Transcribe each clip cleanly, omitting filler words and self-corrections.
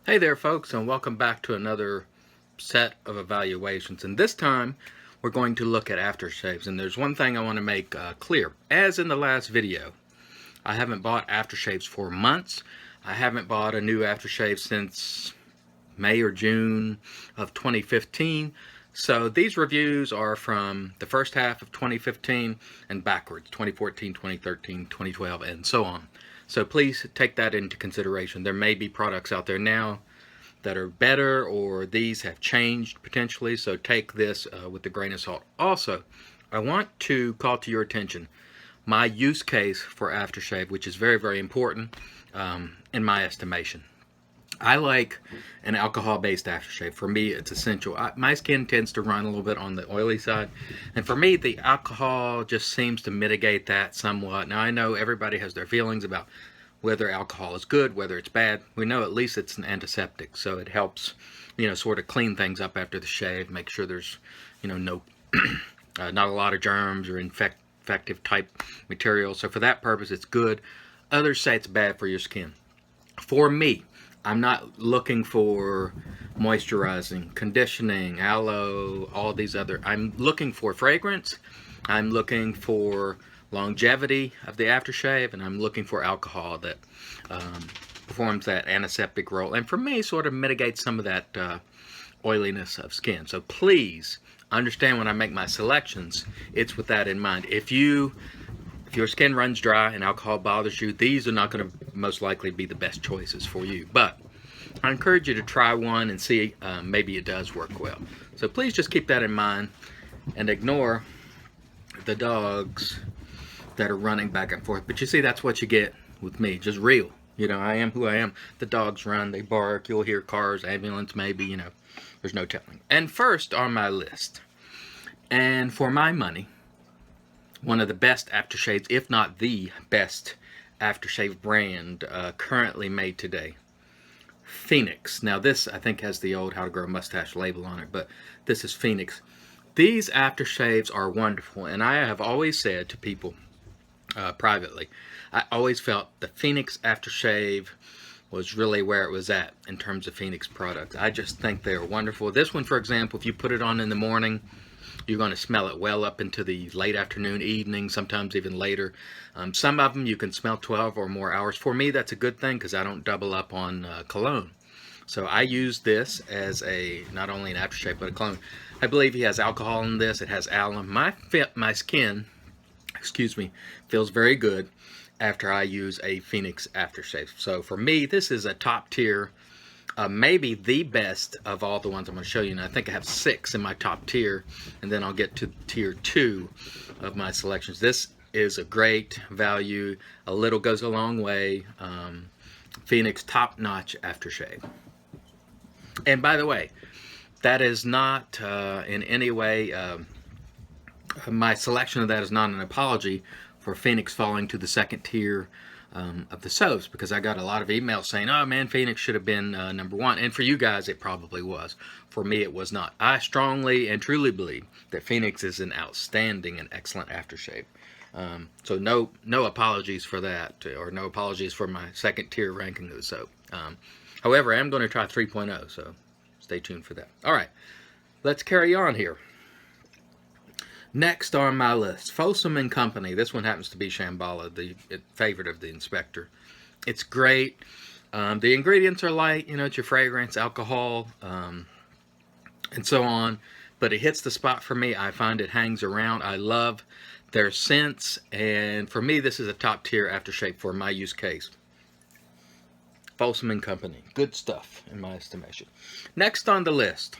Hey there folks, and welcome back to another set of evaluations, and this time we're going to look at aftershaves. And there's one thing I want to make clear. As in the last video, I haven't bought aftershaves for months. I haven't bought a new aftershave since May or June of 2015. So these reviews are from the first half of 2015 and backwards, 2014, 2013, 2012, and so on. So please take that into consideration. There may be products out there now that are better, or these have changed potentially, so take this with a grain of salt. Also, I want to call to your attention my use case for aftershave, which is very, very important in my estimation. I like an alcohol-based aftershave. For me, it's essential. My skin tends to run a little bit on the oily side, and for me, the alcohol just seems to mitigate that somewhat. Now, I know everybody has their feelings about whether alcohol is good, whether it's bad. We know at least it's an antiseptic, so it helps, sort of clean things up after the shave, make sure there's, no, not a lot of germs or infective type material. So for that purpose, it's good. Others say it's bad for your skin. For me, I'm not looking for moisturizing, conditioning, aloe, all these other. I'm looking for fragrance. I'm looking for longevity of the aftershave, and I'm looking for alcohol that performs that antiseptic role, and for me, sort of mitigates some of that oiliness of skin. So please understand when I make my selections, it's with that in mind. If your skin runs dry and alcohol bothers you, these are not going to most likely be the best choices for you. But I encourage you to try one and see maybe it does work well. So please just keep that in mind and ignore the dogs that are running back and forth. But you see, that's what you get with me, just real. I am who I am. The dogs run, they bark, you'll hear cars, ambulance maybe, there's no telling. And first on my list, and for my money, one of the best aftershaves, if not the best aftershave brand currently made today, Phoenix. Now this, I think, has the old How to Grow a Mustache label on it, but this is Phoenix. These aftershaves are wonderful, and I have always said to people privately, I always felt the Phoenix aftershave was really where it was at in terms of Phoenix products. I just think they are wonderful. This one, for example, if you put it on in the morning, you're going to smell it well up into the late afternoon, evening, sometimes even later. Some of them you can smell 12 or more hours. For me, that's a good thing because I don't double up on cologne. So I use this as not only an aftershave, but a cologne. I believe he has alcohol in this. It has alum. My skin, feels very good after I use a Phoenix aftershave. So for me, this is a top tier, maybe the best of all the ones I'm going to show you. And I think I have 6 in my top tier, and then I'll get to tier 2 of my selections. This is a great value. A little goes a long way. Phoenix top-notch aftershave. And by the way, that is not in any way, my selection of that is not an apology for Phoenix falling to the second tier of the soaps, because I got a lot of emails saying, oh man, Phoenix should have been number 1. And for you guys, it probably was. For me, it was not. I strongly and truly believe that Phoenix is an outstanding and excellent aftershave. So no apologies for that, or no apologies for my second tier ranking of the soap. However, I am going to try 3.0, so stay tuned for that. All right, let's carry on here. Next on my list, Folsom & Company. This one happens to be Shambhala, the favorite of the inspector. It's great. The ingredients are light. It's your fragrance, alcohol, and so on. But it hits the spot for me. I find it hangs around. I love their scents. And for me, this is a top tier aftershave for my use case. Folsom & Company. Good stuff, in my estimation. Next on the list,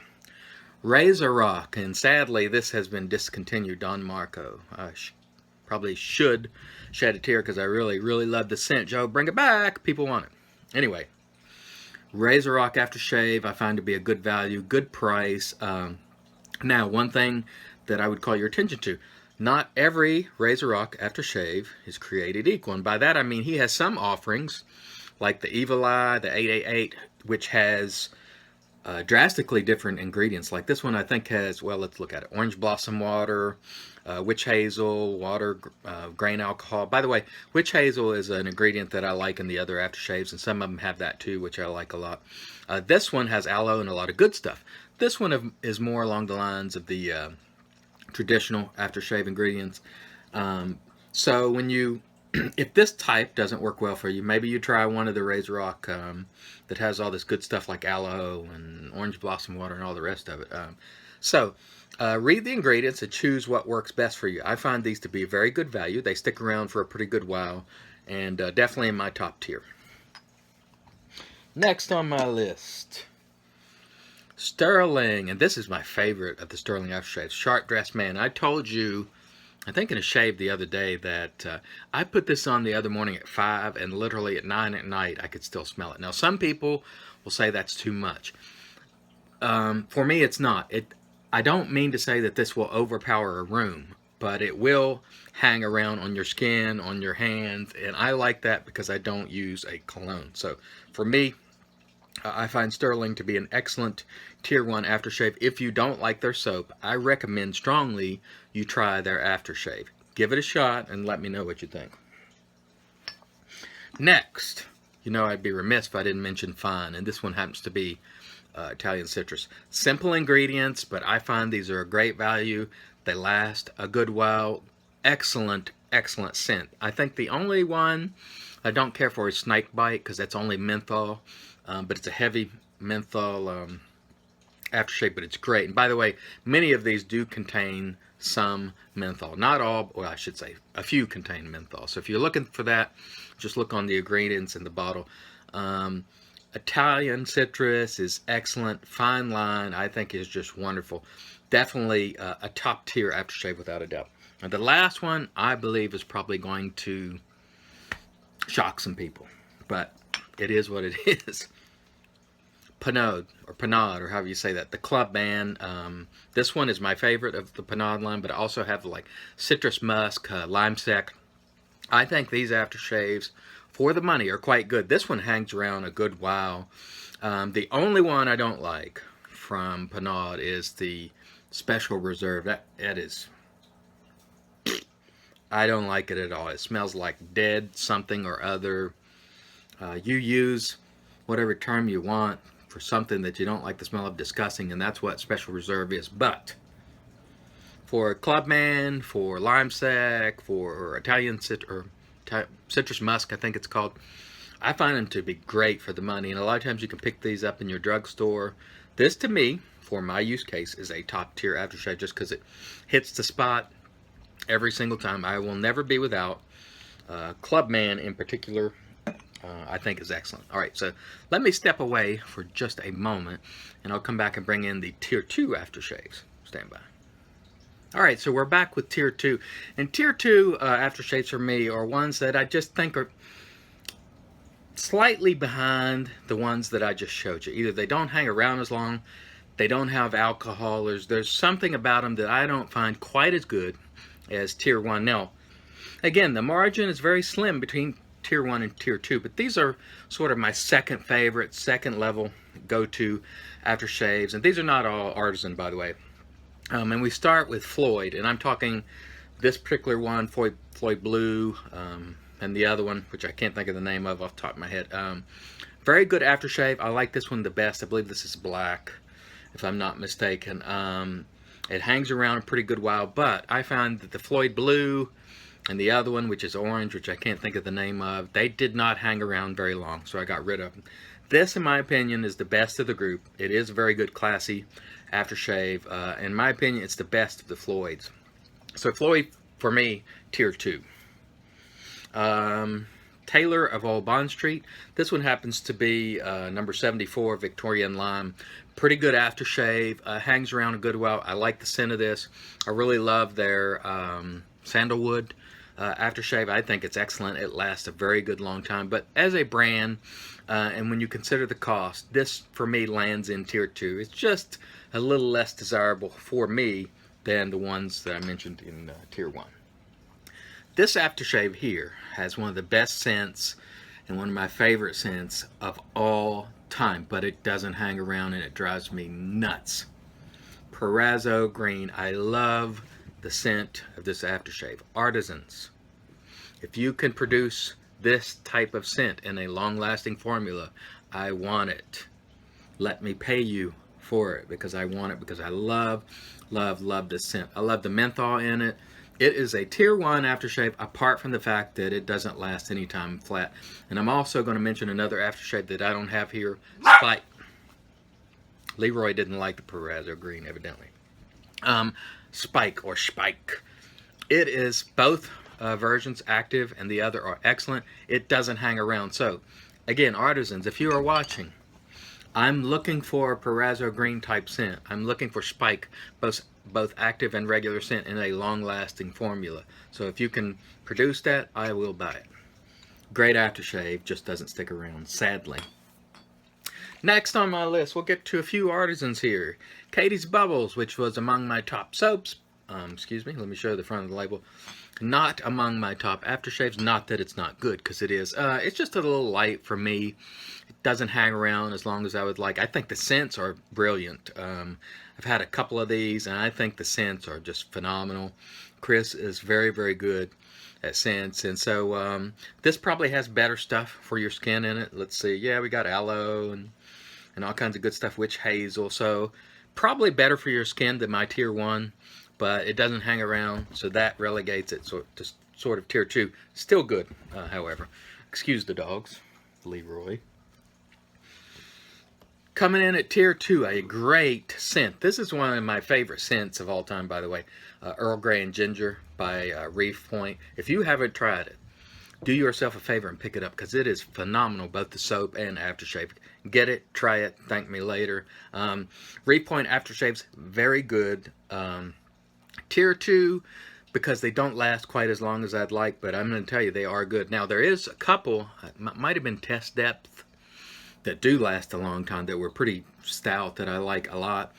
Razor Rock, and sadly this has been discontinued. Don Marco. I probably should shed a tear because I really, really love the scent. Joe, bring it back. People want it. Anyway, Razor Rock aftershave I find to be a good value, good price. Now, one thing that I would call your attention to, not every Razor Rock aftershave is created equal. And by that I mean he has some offerings, like the Evil Eye, the 888, which has drastically different ingredients. Like this one, I think has, well, let's look at it: orange blossom water, witch hazel, water, grain alcohol. By the way, witch hazel is an ingredient that I like in the other aftershaves, and some of them have that too, which I like a lot. This one has aloe and a lot of good stuff. This one is more along the lines of the traditional aftershave ingredients. So when you, if this type doesn't work well for you, maybe you try one of the Razor Rock that has all this good stuff like aloe and orange blossom water and all the rest of it. Read the ingredients and choose what works best for you. I find these to be a very good value. They stick around for a pretty good while, and definitely in my top tier. Next on my list, Sterling, and this is my favorite of the Sterling aftershaves, Sharp Dressed Man. I told you, I think in a shave the other day, that I put this on the other morning at 5, and literally at 9 at night I could still smell it. Now some people will say that's too much. For me it's not. I don't mean to say that this will overpower a room, but it will hang around on your skin, on your hands, and I like that because I don't use a cologne. So for me, I find Sterling to be an excellent tier 1 aftershave. If you don't like their soap, I recommend strongly you try their aftershave. Give it a shot and let me know what you think. Next, you know I'd be remiss if I didn't mention Fine, and this one happens to be Italian citrus. Simple ingredients, but I find these are a great value. They last a good while. Excellent, excellent scent. I think the only one I don't care for is Snake Bite, because that's only menthol. But it's a heavy menthol aftershave, but it's great. And by the way, many of these do contain some menthol. Not all, well, I should say a few contain menthol. So if you're looking for that, just look on the ingredients in the bottle. Italian citrus is excellent. Fine Line, I think, is just wonderful. Definitely a top tier aftershave without a doubt. And the last one, I believe, is probably going to shock some people, but it is what it is. Pinaud, or however you say that, the Club Band. This one is my favorite of the Pinaud line, but I also have like citrus musk, lime sec. I think these aftershaves, for the money, are quite good. This one hangs around a good while. The only one I don't like from Pinaud is the Special Reserve. That is, I don't like it at all. It smells like dead something or other. You use whatever term you want for something that you don't like the smell of, disgusting, and that's what Special Reserve is. But for Clubman, for Lime Sec, for Italian Citrus Musk, I think it's called, I find them to be great for the money, and a lot of times you can pick these up in your drugstore. This, to me, for my use case, is a top tier aftershave just because it hits the spot every single time. I will never be without Clubman in particular. I think is excellent. All right, so let me step away for just a moment, and I'll come back and bring in the Tier 2 aftershaves. Stand by. All right, so we're back with Tier 2. And Tier 2 aftershaves for me are ones that I just think are slightly behind the ones that I just showed you. Either they don't hang around as long, they don't have alcohol, there's something about them that I don't find quite as good as Tier 1. Now, again, the margin is very slim between Tier 1 and Tier 2, but these are sort of my second favorite, second level go-to aftershaves, and these are not all artisan, by the way. And we start with Floyd, and I'm talking this particular one, Floyd Blue, and the other one, which I can't think of the name of off the top of my head. Very good aftershave. I like this one the best. I believe this is black, if I'm not mistaken. It hangs around a pretty good while, but I found that the Floyd Blue and the other one, which is orange, which I can't think of the name of, they did not hang around very long, so I got rid of them. This, in my opinion, is the best of the group. It is a very good, classy aftershave. In my opinion, it's the best of the Floyds. So Floyd, for me, Tier 2. Taylor of Old Bond Street. This one happens to be number 74, Victorian Lime. Pretty good aftershave. Hangs around a good while. I like the scent of this. I really love their sandalwood aftershave. I think it's excellent. It lasts a very good long time. But as a brand, and when you consider the cost, this for me lands in Tier 2. It's just a little less desirable for me than the ones that I mentioned in Tier 1. This aftershave here has one of the best scents and one of my favorite scents of all time, but it doesn't hang around and it drives me nuts. Perazzo Green. I love the scent of this aftershave. Artisans, if you can produce this type of scent in a long-lasting formula, I want it. Let me pay you for it because I want it, because I love this scent. I love the menthol in it. It is a tier 1 aftershave, apart from the fact that it doesn't last any time flat. And I'm also going to mention another aftershave that I don't have here, Spike. Leroy didn't like the Perazzo Green, evidently. Spike or Spike. It is both versions, active and the other, are excellent. It doesn't hang around. So, again, artisans, if you are watching, I'm looking for a Perazzo Green type scent. I'm looking for Spike, both active and regular scent in a long-lasting formula. So if you can produce that, I will buy it. Great aftershave, just doesn't stick around, sadly. Next on my list, we'll get to a few artisans here. Katie's Bubbles, which was among my top soaps. Excuse me, let me show you the front of the label. Not among my top aftershaves. Not that it's not good, because it is. It's just a little light for me. It doesn't hang around as long as I would like. I think the scents are brilliant. I've had a couple of these, and I think the scents are just phenomenal. Chris is very, very good at scents, and so this probably has better stuff for your skin in it. Let's see. Yeah, we got aloe and all kinds of good stuff. Witch hazel. So probably better for your skin than my tier 1. But it doesn't hang around, so that relegates it to sort of tier 2. Still good, however. Excuse the dogs, Leroy. Coming in at tier 2, a great scent. This is one of my favorite scents of all time, by the way. Earl Grey and Ginger by Reef Point. If you haven't tried it, do yourself a favor and pick it up, because it is phenomenal, both the soap and aftershave. Get it, try it, thank me later. Reef Point aftershaves, very good. Tier 2, because they don't last quite as long as I'd like, but I'm going to tell you, they are good. Now, there is a couple, might have been Test Depth, that do last a long time, that were pretty stout, that I like a lot.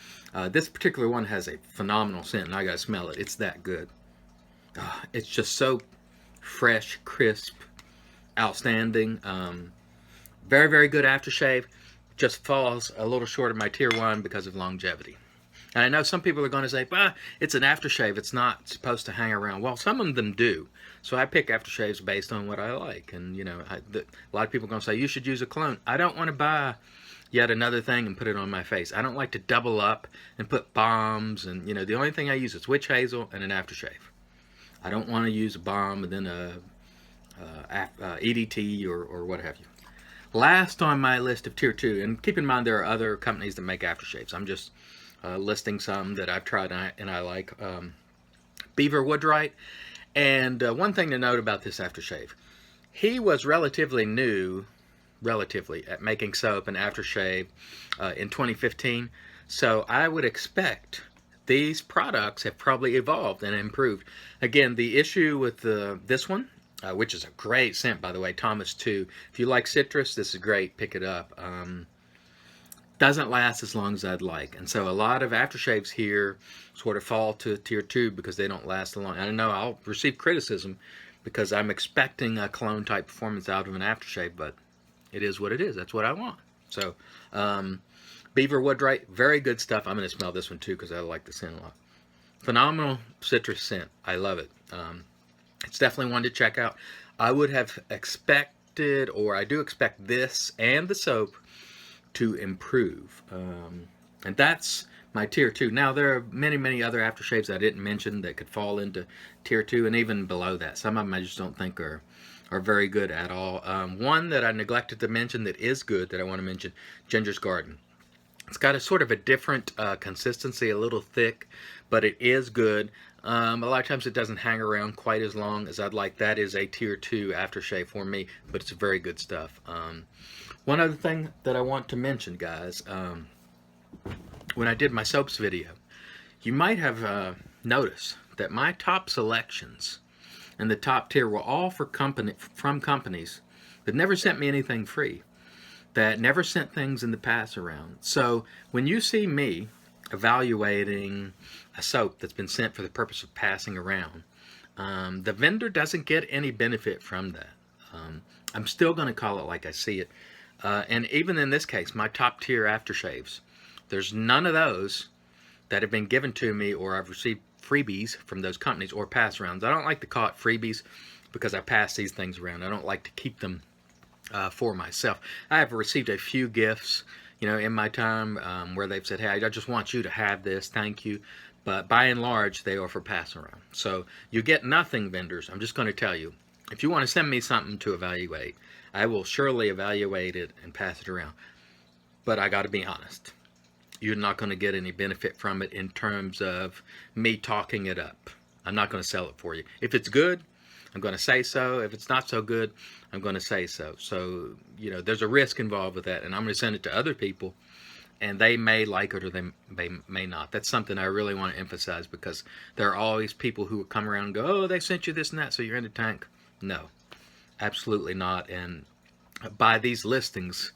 This particular one has a phenomenal scent, and I got to smell it. It's that good. It's just so fresh, crisp, outstanding. Very, very good aftershave. Just falls a little short of my tier 1 because of longevity. And I know some people are going to say, bah, it's an aftershave, it's not supposed to hang around. Well, some of them do. So I pick aftershaves based on what I like. And, you know, a lot of people are going to say, you should use a cologne. I don't want to buy yet another thing and put it on my face. I don't like to double up and put bombs. And, you know, the only thing I use is witch hazel and an aftershave. I don't want to use a balm and then a EDT or what have you. Last on my list of tier 2, and keep in mind there are other companies that make aftershaves. I'm just listing some that I've tried and I like. Beaver Woodwright. And one thing to note about this aftershave, he was relatively new, at making soap and aftershave in 2015. So I would expect these products have probably evolved and improved. Again, the issue with this one, which is a great scent, by the way, Thomas 2. If you like citrus, this is great. Pick it up. Doesn't last as long as I'd like. And so a lot of aftershaves here sort of fall to tier 2 because they don't last a long. I know I'll receive criticism because I'm expecting a cologne type performance out of an aftershave, but it is what it is. That's what I want. So Beaver Woodwright, very good stuff. I'm going to smell this one too because I like the scent a lot. Phenomenal citrus scent. I love it. It's definitely one to check out. I would have expected, or I do expect this and the soap to improve. And that's my tier 2. Now, there are many, many other aftershaves I didn't mention that could fall into tier 2 and even below that. Some of them I just don't think are very good at all. One that I neglected to mention that is good that I want to mention, Ginger's Garden. It's got a sort of a different consistency, a little thick, but it is good. A lot of times it doesn't hang around quite as long as I'd like. That is a tier 2 aftershave for me, but it's very good stuff. One other thing that I want to mention, guys, when I did my soaps video, you might have noticed that my top selections in the top tier were all from companies that never sent me anything free, that never sent things in the pass around. So when you see me evaluating a soap that's been sent for the purpose of passing around, the vendor doesn't get any benefit from that. I'm still going to call it like I see it. And even in this case, my top tier aftershaves, there's none of those that have been given to me or I've received freebies from those companies or pass arounds. I don't like to call it freebies because I pass these things around. I don't like to keep them for myself. I have received a few gifts, in my time where they've said, hey, I just want you to have this, thank you. But by and large, they are for pass around. So you get nothing, vendors. I'm just going to tell you, if you want to send me something to evaluate, I will surely evaluate it and pass it around. But I got to be honest. You're not going to get any benefit from it in terms of me talking it up. I'm not going to sell it for you. If it's good, I'm going to say so. If it's not so good, I'm going to say so. So, there's a risk involved with that. And I'm going to send it to other people, and they may like it or they may not. That's something I really want to emphasize, because there are always people who come around and go, oh, they sent you this and that, so you're in the tank. No, absolutely not. And by these listings,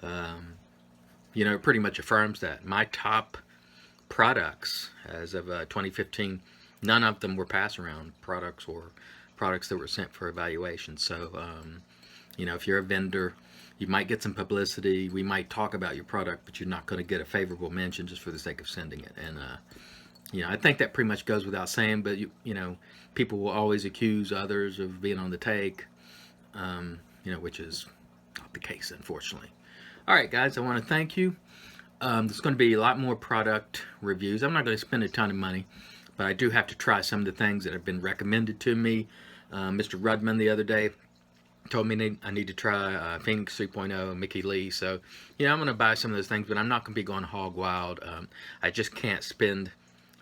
it pretty much affirms that. My top products as of 2015, none of them were pass around products or products that were sent for evaluation. So, if you're a vendor, you might get some publicity. We might talk about your product, but you're not going to get a favorable mention just for the sake of sending it. And, I think that pretty much goes without saying, but, people will always accuse others of being on the take, which is not the case, unfortunately. All right, guys, I want to thank you. There's going to be a lot more product reviews. I'm not going to spend a ton of money, but I do have to try some of the things that have been recommended to me. Mr. Rudman the other day told me I need to try Phoenix 3.0, Mickey Lee. So, I'm going to buy some of those things, but I'm not going to be going hog wild. I just can't spend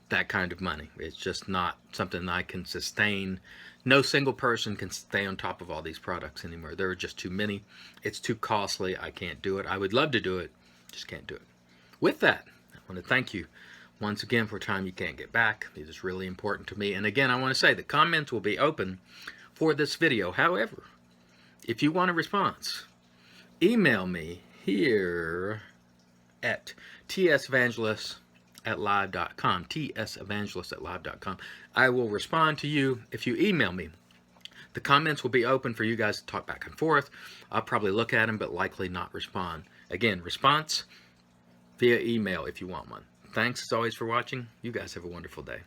that kind of money. It's just not something I can sustain. No single person can stay on top of all these products anymore. There are just too many. It's too costly. I can't do it. I would love to do it, just can't do it. With that, I want to thank you once again for time you can't get back. It is really important to me. And again, I want to say the comments will be open for this video. However, if you want a response, email me here at tsevangelist@live.com, tsevangelist@live.com. I will respond to you if you email me. The comments will be open for you guys to talk back and forth. I'll probably look at them, but likely not respond. Again, response via email if you want one. Thanks as always for watching. You guys have a wonderful day.